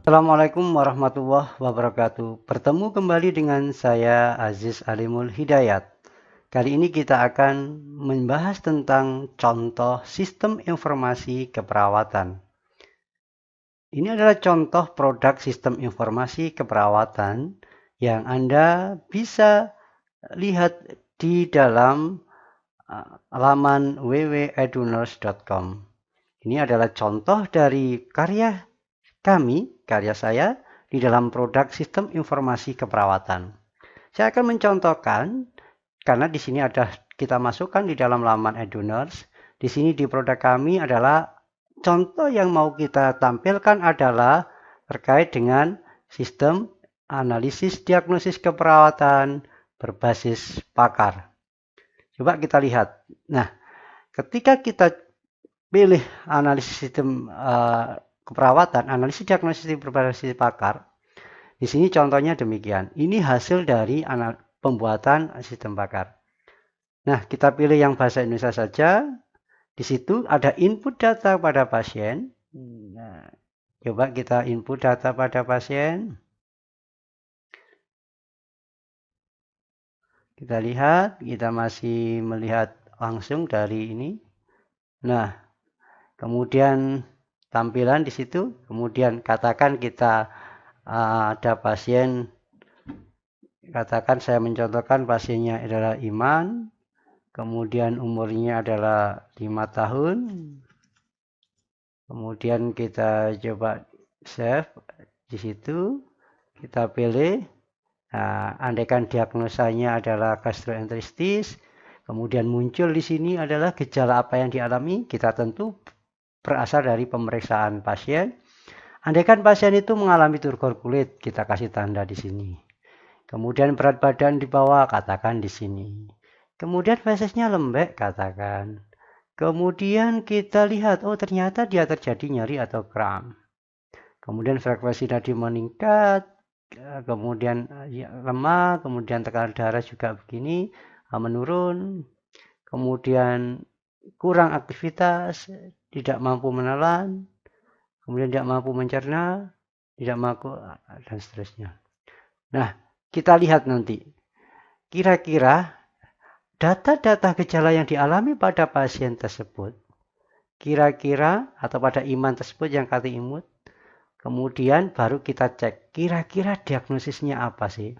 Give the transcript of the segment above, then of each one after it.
Assalamualaikum warahmatullahi wabarakatuh. Bertemu kembali dengan saya Aziz Alimul Hidayat. Kali ini kita akan membahas tentang contoh sistem informasi keperawatan. Ini adalah contoh produk sistem informasi keperawatan yang Anda bisa lihat di dalam laman www.edunurse.com. Ini adalah contoh dari karya saya di dalam produk sistem informasi keperawatan. Saya akan mencontohkan karena di sini ada kita masukkan di dalam laman Edunurse. Di sini di produk kami adalah contoh yang mau kita tampilkan adalah terkait dengan sistem analisis diagnosis keperawatan berbasis pakar. Coba kita lihat. Nah, ketika kita pilih analisis sistem keperawatan, analisis diagnosis berbasis pakar. Di sini contohnya demikian. Ini hasil dari pembuatan sistem pakar. Nah, kita pilih yang bahasa Indonesia saja. Di situ ada input data pada pasien. Nah, coba kita input data pada pasien. Kita lihat, kita masih melihat langsung dari ini. Nah, kemudian tampilan di situ, kemudian katakan kita ada pasien, katakan saya mencontohkan pasiennya adalah Iman, kemudian umurnya adalah 5 tahun, kemudian kita coba save di situ, kita pilih, andaikan diagnosanya adalah gastroenteritis, kemudian muncul di sini adalah gejala apa yang dialami, kita tentu berasal dari pemeriksaan pasien. Andaikan pasien itu mengalami turgor kulit, kita kasih tanda di sini. Kemudian berat badan di bawah, katakan di sini. Kemudian fesesnya lembek, katakan. Kemudian kita lihat, oh ternyata dia terjadi nyeri atau kram. Kemudian frekuensi nadi meningkat, kemudian lemah, kemudian tekanan darah juga begini, menurun. Kemudian kurang aktivitas, tidak mampu menelan, kemudian tidak mampu mencerna, tidak mampu, dan seterusnya. Nah, kita lihat nanti. Kira-kira data-data gejala yang dialami pada pasien tersebut, kira-kira atau pada Iman tersebut yang kata imut, kemudian baru kita cek, kira-kira diagnosisnya apa sih?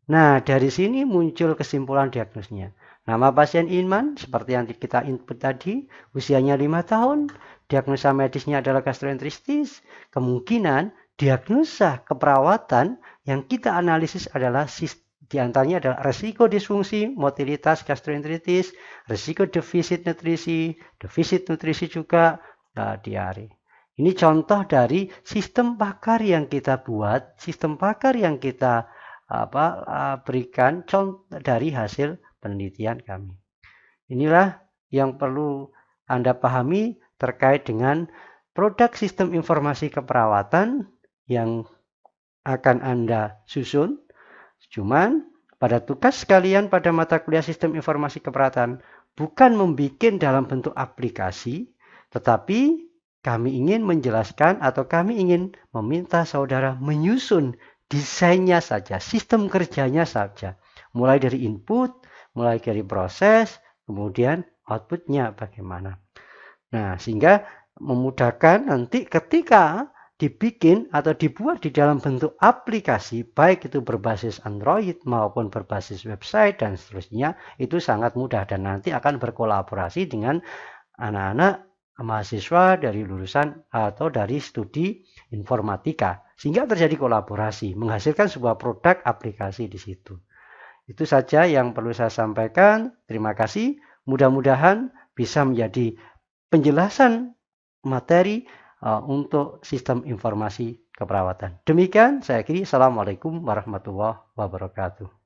Nah, dari sini muncul kesimpulan diagnosisnya. Nama pasien Iman, seperti yang kita input tadi, usianya 5 tahun, diagnosa medisnya adalah gastroenteritis, kemungkinan diagnosa keperawatan yang kita analisis adalah diantaranya adalah resiko disfungsi, motilitas gastroenteritis, resiko defisit nutrisi juga, diare. Ini contoh dari sistem pakar yang kita buat, sistem pakar yang kita berikan contoh dari hasil penelitian kami. Inilah yang perlu Anda pahami terkait dengan produk sistem informasi keperawatan yang akan Anda susun. Cuman pada tugas sekalian pada mata kuliah sistem informasi keperawatan bukan membuat dalam bentuk aplikasi, tetapi kami ingin menjelaskan atau kami ingin meminta saudara menyusun desainnya saja, sistem kerjanya saja. Mulai dari input, mulai dari proses, kemudian outputnya bagaimana. Nah, sehingga memudahkan nanti ketika dibikin atau dibuat di dalam bentuk aplikasi, baik itu berbasis Android maupun berbasis website dan seterusnya, itu sangat mudah dan nanti akan berkolaborasi dengan anak-anak mahasiswa dari lulusan atau dari studi informatika, sehingga terjadi kolaborasi, menghasilkan sebuah produk aplikasi di situ. Itu saja yang perlu saya sampaikan. Terima kasih. Mudah-mudahan bisa menjadi penjelasan materi untuk sistem informasi keperawatan. Demikian saya akhiri. Assalamualaikum warahmatullahi wabarakatuh.